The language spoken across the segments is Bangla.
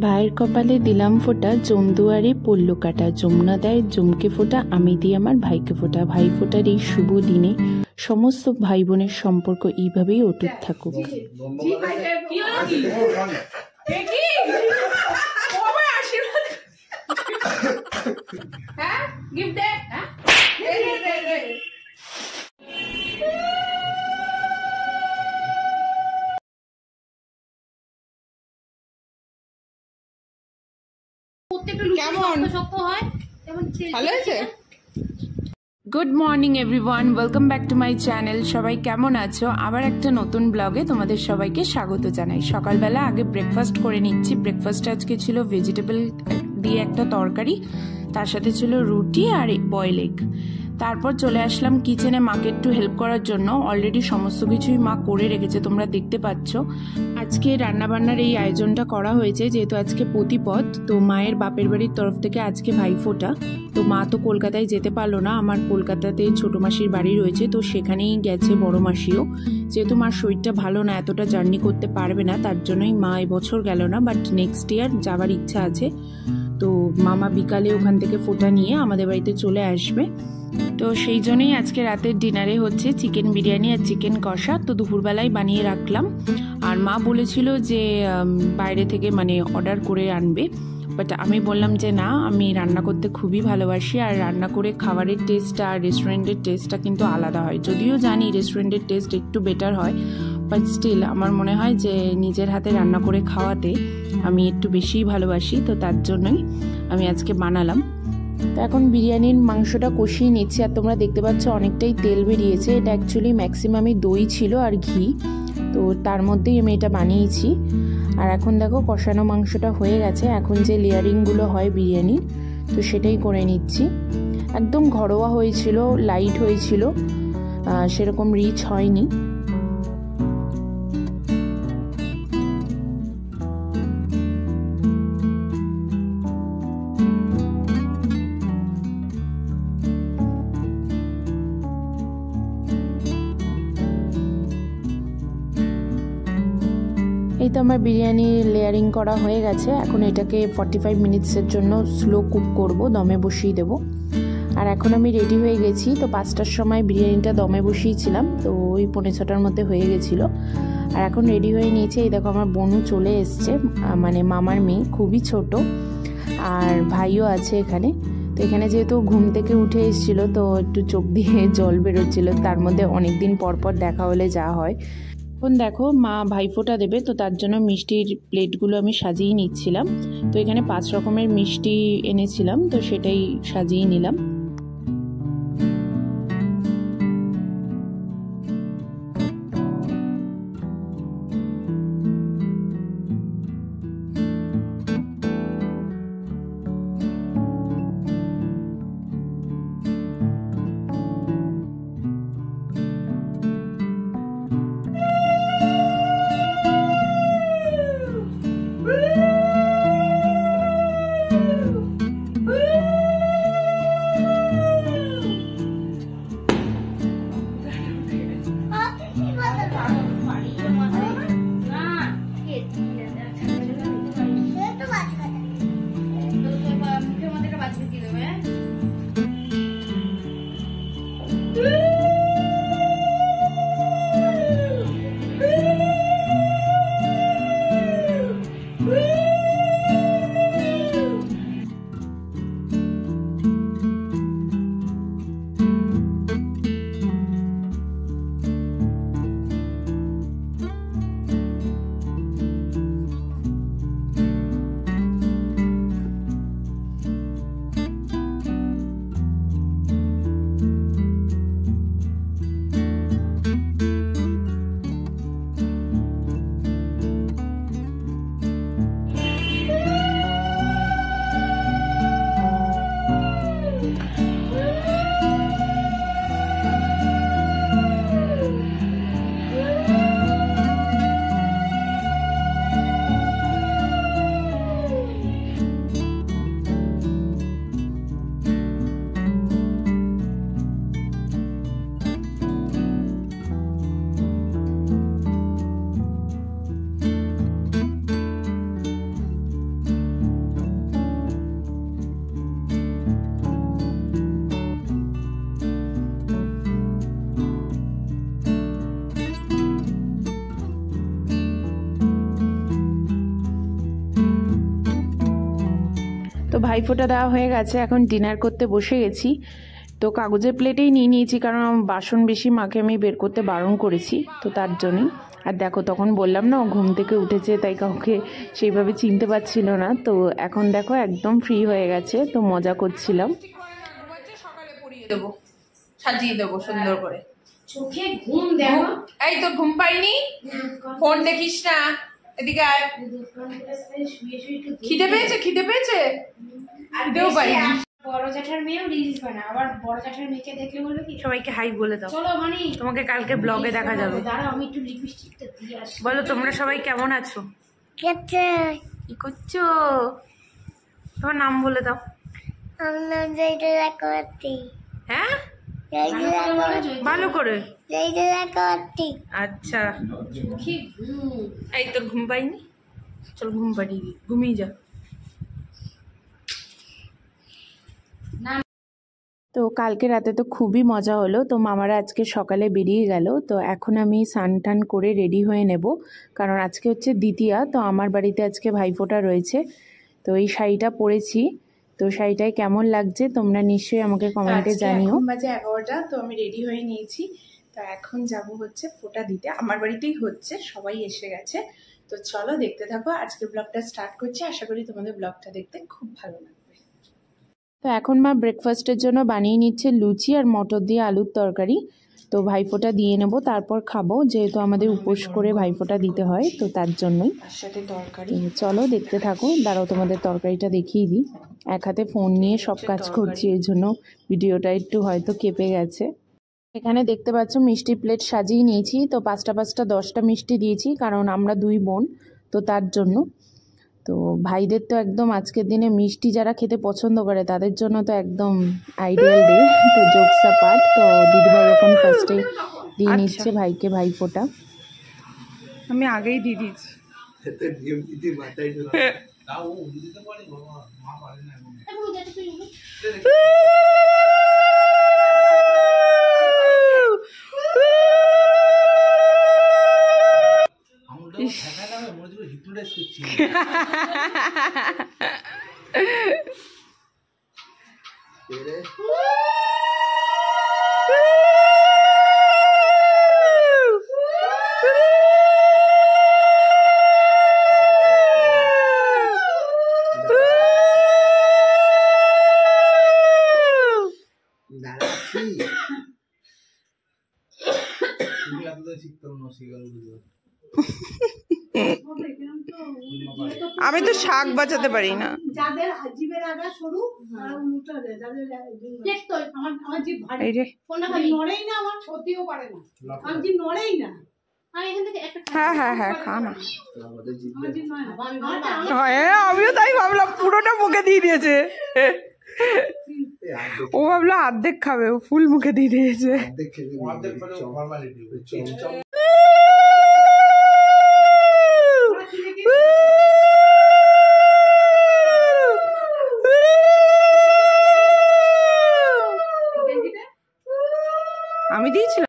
ভাইয়ের কপালে দিলাম ফোঁটা, জমদুয়ারে পড়ল কাটা। যমুনা দেয় জমকে ফোঁটা, আমি দিই আমার ভাইকে ফোঁটা। ভাই ফোঁটার এই শুভ দিনে সমস্ত ভাই বোনের সম্পর্ক এইভাবেই অটুট থাকুক। Good morning everyone, welcome back to my channel. সবাই কেমন আছো? আবার একটা নতুন ব্লগে তোমাদের সবাইকে স্বাগত জানাই। সকালবেলা আগে ব্রেকফাস্ট করে নিচ্ছি। ব্রেকফাস্টে আজকে ছিল ভেজিটেবল দিয়ে একটা তরকারি, তার সাথে ছিল রুটি আর বয়েল এগ। তারপর চলে আসলাম কিচেনে মাকে একটু হেল্প করার জন্য। অলরেডি সমস্ত কিছুই মা করে রেখেছে, তোমরা দেখতে পাচ্ছ। আজকে রান্নাবান্নার এই আয়োজনটা করা হয়েছে যেহেতু আজকে প্রতিপদ, তো মায়ের বাপের বাড়ির তরফ থেকে আজকে ভাইফোঁটা। তো মা তো কলকাতায় যেতে পারলো না, আমার কলকাতাতে ছোট মাসির বাড়ি রয়েছে, তো সেখানেই গেছে বড় মাসিও। যেহেতু মার শরীরটা ভালো না, এতটা জার্নি করতে পারবে না, তার জন্যই মা এবছর গেল না, বাট নেক্সট ইয়ার যাওয়ার ইচ্ছা আছে। তো মামা বিকালে ওখান থেকে ফোঁটা নিয়ে আমাদের বাড়িতে চলে আসবে। তো সেই জন্যই আজকে রাতের ডিনারে হচ্ছে চিকেন বিরিয়ানি আর চিকেন কষা। তো দুপুরবেলায় বানিয়ে রাখলাম, আর মা বলেছিল যে বাইরে থেকে অর্ডার করে আনবে, বাট আমি বললাম যে না, আমি রান্না করতে খুবই ভালোবাসি, আর রান্না করে খাবারের টেস্টটা আর রেস্টুরেন্টের টেস্টটা কিন্তু আলাদা হয়। যদিও জানি রেস্টুরেন্টের টেস্ট একটু বেটার হয়, বাট স্টিল আমার মনে হয় যে নিজের হাতে রান্না করে খাওয়াতে আমি একটু বেশিই ভালোবাসি। তো তার জন্যই আমি আজকে বানালাম। তো এখন বিরিয়ানির মাংসটা কষিয়ে নিচ্ছি, আর তোমরা দেখতে পাচ্ছ অনেকটাই তেল বেরিয়েছে। এটা অ্যাকচুয়ালি ম্যাক্সিমামই দই ছিল আর ঘি, তো তার মধ্যেই আমি এটা বানিয়েছি। আর এখন দেখো কষানো মাংসটা হয়ে গেছে। এখন যে লেয়ারিংগুলো হয় বিরিয়ানির, তো সেটাই করে নিচ্ছি। একদম ঘরোয়া হয়েছিল, লাইট হয়েছিল, সেরকম রিচ হয়নি। এই তো আমার বিরিয়ানি লেয়ারিং করা হয়ে গেছে। এখন এটাকে 45 মিনিটসের জন্য স্লো কুক করব, দমে বসিয়ে দেব। আর এখন আমি রেডি হয়ে গেছি। তো 5টার সময় বিরিয়ানিটা দমে বসিয়েছিলাম, তো ওই 5:45টার মধ্যে হয়ে গেছিলো। আর এখন রেডি হয়ে নিয়েছে। এই দেখো আমার বোনও চলে এসছে, মামার মেয়ে, খুবই ছোট, আর ভাইও আছে এখানে। তো এখানে যেহেতু ঘুম থেকে উঠে এসেছিলো, তো একটু চোখ দিয়ে জল বেরোচ্ছিলো, তার মধ্যে অনেকদিন পর পর দেখা হলে যা হয়। এখন দেখো মা ভাইফোঁটা দেবে, তো তার জন্য মিষ্টির প্লেটগুলো আমি সাজিয়ে নিচ্ছিলাম। তো এখানে 5 রকমের মিষ্টি এনেছিলাম, তো সেটাই সাজিয়ে নিলাম। ভাইফোঁটা দেওয়া হয়ে গেছে, এখন ডিনার করতে বসে গেছি। তো কাগজের প্লেটেই নিয়ে নিয়েছি, কারণ বাসন বেশি মাকে আমি বের করতে বারণ করেছি, তো তার জন্যই। আর দেখো, তখন বললাম না ঘুম থেকে উঠেছে, তাই কাউকে সেইভাবে চিনতে পারছিল না। তো এখন দেখো একদম ফ্রি হয়ে গেছে, তো মজা করছিলাম। সকালে পরিয়ে দেবো, সাজিয়ে দেবো সুন্দর করে। চোখে ঘুম দেখো। এই তোর ঘুম পাইনি? ফোন দেখিস না, এদিকে আয়। খিদে পেয়েছে? খিদেও পাইনি। বড় জ্যাঠার মেয়েও রিলস বানায়, আবার বড় জ্যাঠার মেয়েকে দেখলে বলবে কি সবাইকে হাই বলে দাও। চলো মানে তোমাকে কালকে ব্লগে দেখা যাবে। দাঁড়াও আমি একটু লিপস্টিকটা দিয়ে আসি। বলো তোমরা সবাই কেমন আছো? কি করছো? তোমার নাম বলে দাও। হ্যাঁ, ভালো করে। আচ্ছা, এই তোর ঘুম পাইনি? চল ঘুম পাড়িয়ে দিই, ঘুমিয়ে যা। তো কালকে রাতে তো খুবই মজা হলো। তো মামারা আজকে সকালে বেরিয়ে গেল। তো এখন আমি স্নান টান করে রেডি হয়ে নেব, কারণ আজকে হচ্ছে দ্বিতীয়া। তো আমার বাড়িতে আজকে ভাইফোঁটা রয়েছে। তো এই শাড়িটা পরেছি, তো শাড়িটায় কেমন লাগছে তোমরা নিশ্চয়ই আমাকে কমেন্টে জানিও। বাজে 11টা, তো আমি রেডি হয়ে নিয়েছি। তো এখন যাব হচ্ছে ফোঁটা দিতে, আমার বাড়িতেই হচ্ছে, সবাই এসে গেছে। তো চলো দেখতে থাকো, আজকের ব্লগটা স্টার্ট করছি। আশা করি তোমাদের ব্লগটা দেখতে খুব ভালো লাগবে। তো এখন মা ব্রেকফাস্টের জন্য বানিয়ে নিচ্ছে লুচি আর মটর দিয়ে আলুর তরকারি। তো ভাইফোঁটা দিয়ে নেব, তারপর খাবো, যেহেতু আমাদের উপোস করে ভাইফোঁটা দিতে হয়, তো তার জন্যই। তার সাথে তরকারি। চলো দেখতে থাকো, দাঁড়াও তোমাদের তরকারিটা দেখিয়ে দিই। এক হাতে ফোন নিয়ে সব কাজ করছি, এই জন্য ভিডিওটা একটু হয়তো কেঁপে গেছে। এখানে দেখতে পাচ্ছ মিষ্টি প্লেট সাজিয়ে নিয়েছি। তো 5টা 10টা মিষ্টি দিয়েছি, কারণ আমরা 2 বোন, তো তার জন্য। তো ভাইদের তো একদম আজকের দিনে মিষ্টি যারা খেতে পছন্দ করে তাদের জন্য তো একদম আইডিয়াল ডে। তো জোকস পার্ট, তো দিদিভাই এখন ফার্স্টে দিয়ে নিচ্ছে ভাইকে ভাইফোঁটা। আমি আগেই দিয়ে দিয়েছি। আমি তো শাক বাঁচাতে পারি না। যাদের জিভের আগা সরু তারা মুটা দেয়, যাদের দেখ তো আমার জিভ ভারী, ফোনটা খালি নড়েই না, আমার ছতিও পারে না, আমার জিভ নড়েই না। আমি এখান থেকে একটা হ্যাঁ খা না। হ্যাঁ, আমিও তাই ভাবলাম, পুরোটা মুখে দিয়ে দিয়েছে। ও ভাবলো অর্ধেক খাবে, ও ফুল মুখে দিয়ে দিয়েছে। আমি দিয়েছিলাম।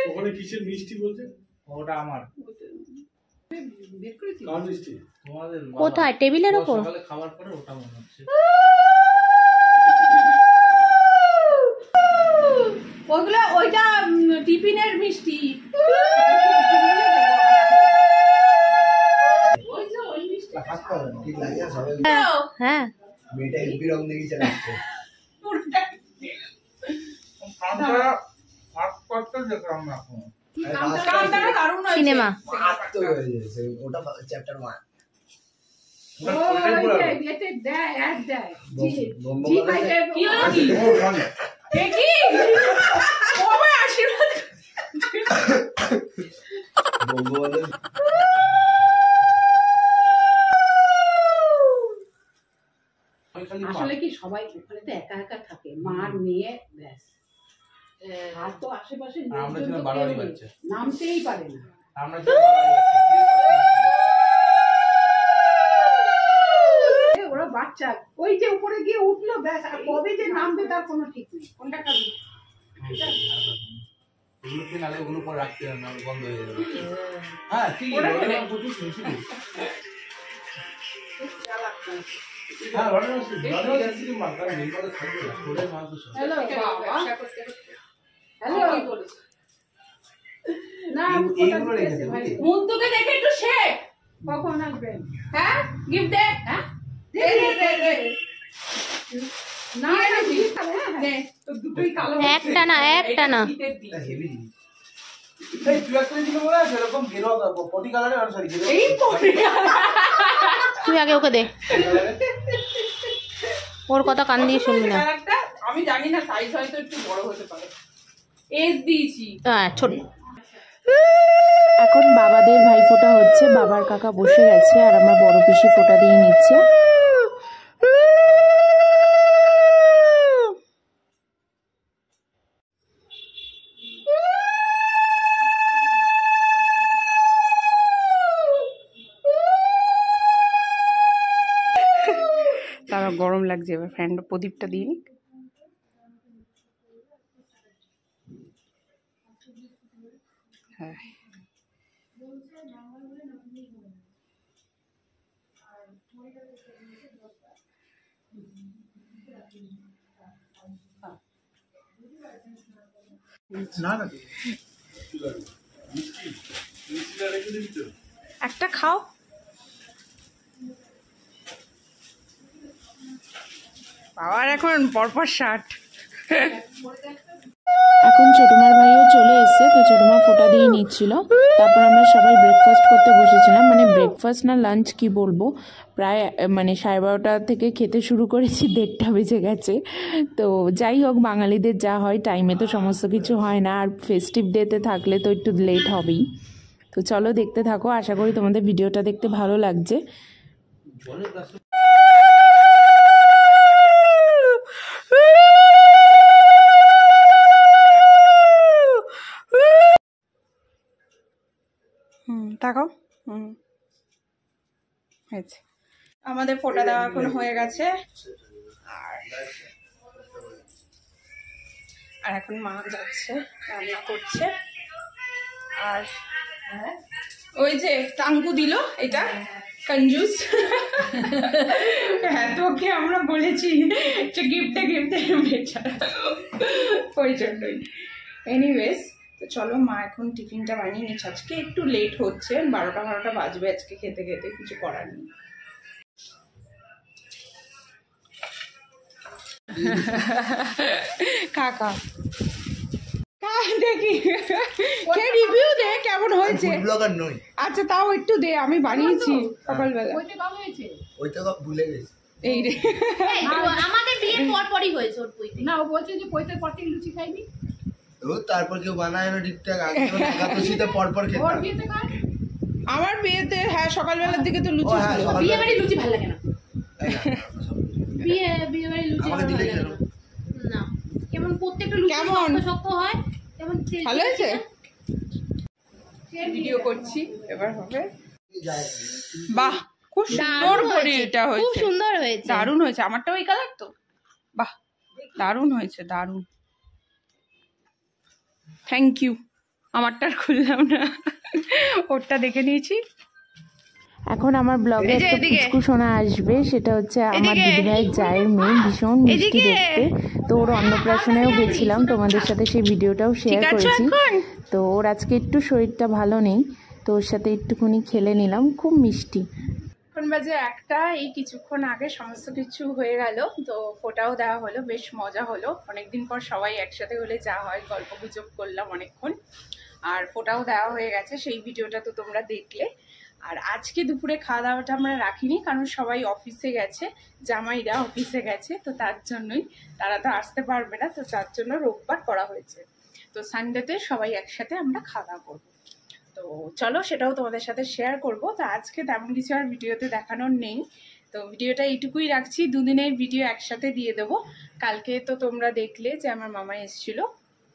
ওখানে কিসের মিষ্টি বলছে? ওটা আমার। কোথায়? টেবিলের উপর? খাবার পরে ওটা মনে হচ্ছে। ওইটা টিফিনের মিষ্টি। হ্যাঁ, মেয়েটা এমপি রং দেখি চালাচ্ছে। সিনেমা ওটা চ্যাপ্টার 1। আসলে কি সবাই ওখানে তো একা একা থাকে, মার মেয়ে, ব্যাস। আর তো আশেপাশে নামতেই পারে না। বাচ্চা ওই যে উপরে গিয়ে উঠলো ব্যাস, আর কবে যে নামবে তার কোনো ঠিক নেই। কোনটা খাবি? ওগুলোকে নালে ওগুলো পর রাখতে হবে না, বন্ধ হয়ে যাবে। হ্যাঁ ঠিক আছে, প্রচুর শুনছি। হ্যাঁ হ্যালো বাবা, হ্যালো না এইগুলো রেখে দেবো। মুন্তুকে দেখে একটু শেখ। কখন আসবেন? হ্যাঁ গিফট দে। হ্যাঁ দে দে দে দে না না ঠিক আছে, দে। তো দুটোই কালো একটা না, একটা না। হেভি এই তুই একটা দিকে মনে আছে এরকম গেরুয়া পটি কালারে, আর সরি গেরুয়া এই পরে তুই আগে ওকে দে, ওর কথা কান দিয়ে শুনবি না। কালারটা আমি জানি না, সাইজ হয়তো একটু বড় হতে পারে। এস দিয়েছি। হ্যাঁ ছোট। এখন বাবাদের ভাইফোঁটা হচ্ছে, বাবার কাকা বসে গেছে আর আমার বড় পিসি ফোঁটা দিয়ে নিচ্ছে। তারা গরম লাগছে, এবার ফ্যানটা প্রদীপটা দিয়ে নিক। হ্যাঁ না না একটা খাও। বাবার এখন পরপর 60। এখন ছোটমার ভাইও চলে এসছে, তো ছোটমা ফোঁটা দিয়ে নিচ্ছিল। তারপর আমরা সবাই ব্রেকফাস্ট করতে বসেছিলাম, মানে ব্রেকফাস্ট না লাঞ্চ কি বলবো, প্রায় মানে 12:30 থেকে খেতে শুরু করেছি, 1:30 বেজে গেছে। তো যাই হোক, বাঙালিদের যা হয়, টাইমে তো সমস্ত কিছু হয় না, আর ফেস্টিভ ডেতে থাকলে তো একটু লেট হবেই। তো চলো দেখতে থাকো, আশা করি তোমাদের ভিডিওটা দেখতে ভালো লাগছে। তাকাও। হয়েছে, আমাদের ফোঁটা দেওয়া এখন হয়ে গেছে। আর এখন মা যাচ্ছে, রান্না করছে। আর ওই যে টাঙ্কু দিল, এটা কঞ্জুস। হ্যাঁ তোকে আমরা বলেছি যে গিফটে গিফটে বেচারা, ওই জন্যই। এনিওয়েজ, তো চলো মা এখন টিফিনটা বানিয়ে নিচ্ছে। আজকে একটু লেট হচ্ছে, 12টা বাজবে আজকে খেতে খেতে, কিছু করার নেই। কাকা দেখি রিভিউ দে কেমন হয়েছে। ব্লগার নই। আচ্ছা তাও একটু দে, আমি বানিয়েছি সকালবেলা। ওইটা কবে হয়েছে? ওইটা তো ভুলে গেছি। এই রে, আমাদের বিয়ের পরপরই হয়েছে ওর পৈতে। না ও বলছে যে পৈতের পর থেকে লুচি খাইবি। ও তারপর কেউ বানায় না ঠিকঠাক, আগে তো একাদশীতে পরপর ওর খেতাম। বিয়েতে খায়? আমার বিয়েতে হ্যাঁ সকালবেলার দিকে তো লুচি ও হ্যাঁ, ছিল। সকালবেলা- বিয়ে বাড়ি লুচি ভালো লাগে না। এই না, বিয়ে বাড়ি লুচি আমাকে আমার দিলে ভালো লাগে খেলো। না। না কেমন প্রত্যেকটা লুচি কেমন? শক্ত শক্ত হয়, কেমন ভালো হয়েছে? ভিডিও করছি, এবার হবে। বাহ, খুব সুন্দর করে এটা খুব হয়েছে, সুন্দর হয়েছে। দারুণ হয়েছে। আমারটা ওই কালার তো, বাহ দারুণ হয়েছে, দারুণ। Thank you. আমারটা আর খুললাম না, ওরটা দেখে নিয়েছি। এখন আমার ব্লগে একটা পুচকু সোনা আসবে, সেটা হচ্ছে আমার দিদিভাইয়ের জায়ের মেয়ে, ভীষণ মিষ্টি দেখতে। তো ওর অন্নপ্রাশনেও গেছিলাম, তোমাদের সাথে সেই ভিডিওটাও শেয়ার করেছি। তো ওর আজকে একটু শরীরটা ভালো নেই, তো ওর সাথে একটুখানি খেলে নিলাম, খুব মিষ্টি। এখন বাজে 1টা, এই কিছুক্ষণ আগে সমস্ত কিছু হয়ে গেল, তো ফোঁটাও দেওয়া হলো, বেশ মজা হলো। অনেকদিন পর সবাই একসাথে হলে যা হয়, গল্প গুজব করলাম অনেকক্ষণ। আর ফোঁটাও দেওয়া হয়ে গেছে, সেই ভিডিওটা তো তোমরা দেখলে। আর আজকে দুপুরে খাওয়া দাওয়াটা আমরা রাখিনি, কারণ সবাই অফিসে গেছে, জামাইরা অফিসে গেছে, তো তার জন্যই, তারা তো আসতে পারবে না, তো তার জন্য রোববার করা হয়েছে। তো সানডেতে সবাই একসাথে আমরা খাওয়া দাওয়া করবো। তো চলো সেটাও তোমাদের সাথে শেয়ার করব। তো আজকে তেমন কিছু আর ভিডিওতে দেখানোর নেই, তো ভিডিওটা এইটুকুই রাখছি। দুদিনের ভিডিও একসাথে দিয়ে দেবো। কালকে তো তোমরা দেখলে যে আমার মামা এসেছিল,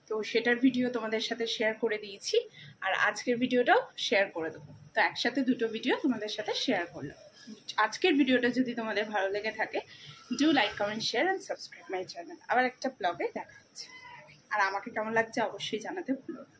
তো সেটার ভিডিও তোমাদের সাথে শেয়ার করে দিয়েছি, আর আজকের ভিডিওটাও শেয়ার করে দেবো। তো একসাথে দুটো ভিডিও তোমাদের সাথে শেয়ার করলাম। আজকের ভিডিওটা যদি তোমাদের ভালো লেগে থাকে, do like, comment, share and subscribe my channel. আবার একটা ব্লগে দেখা হচ্ছে। আর আমাকে কেমন লাগছে অবশ্যই জানাতে ভুলো না।